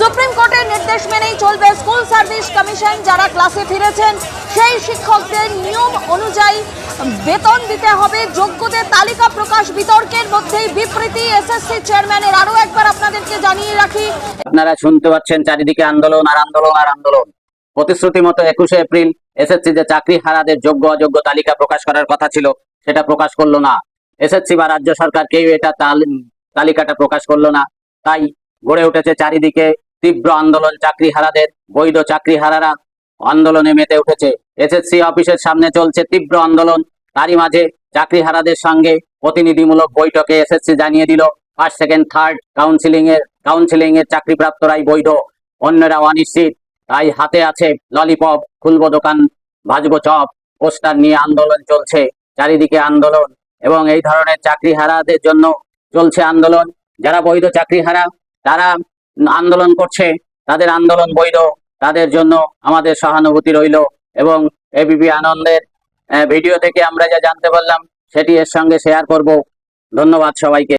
Supreme কোর্টের নির্দেশ মেনেই চলবে স্কুল সার্ভিস কমিশন। যারা ক্লাসে ফিরেছেন সেই শিক্ষকদের নিয়ম অনুযায়ী বেতন দিতে হবে। যোগ্যদের তালিকা প্রকাশ বিতর্কের মধ্যেই বিবৃতি এসএসসি চেয়ারম্যানের। আরো একবার আপনাদেরকে জানিয়ে রাখি, আপনারা শুনতে পাচ্ছেন চারিদিকে আন্দোলন আর আন্দোলন আর আন্দোলন। প্রতিশ্রুতি মতো 21শে এপ্রিল এসএসসি যে চাকরি হারাদের যোগ্য অযোগ্য তালিকা প্রকাশ করার কথা ছিল সেটা প্রকাশ করলো না। এসএসসি বা রাজ্য সরকার কেউ এটা তালিকাটা প্রকাশ করলো না। তাই গড়ে উঠেছে চারিদিকে তীব্র আন্দোলন। চাকরি হারাদের, বৈধ চাকরি হারারা আন্দোলনে মেতে উঠেছে। এসএসসি অফিসের সামনে চলছে তীব্র আন্দোলন। তারই মাঝে চাকরি হারাদের সঙ্গে প্রতিনিধিমূলক বৈঠকে এসএসসি জানিয়ে দিল ফার্স্ট সেকেন্ড থার্ড কাউন্সিলিং এর চাকরিপ্রাপ্তরাই বৈধ, অন্যরা অনিশ্চিত। তাই হাতে আছে ললিপপ, খুলবো দোকান, ভাজবো চপ পোস্টার নিয়ে আন্দোলন চলছে। চারিদিকে আন্দোলন এবং এই ধরনের চাকরি হারাদের জন্য চলছে আন্দোলন। যারা বৈধ চাকরি হারা তারা আন্দোলন করছে, তাদের আন্দোলন বৈধ, তাদের জন্য আমাদের সহানুভূতি রইল। এবং এবিপি আনন্দের ভিডিও থেকে আমরা যা জানতে পারলাম সেটি এর সঙ্গে শেয়ার করব। ধন্যবাদ সবাইকে।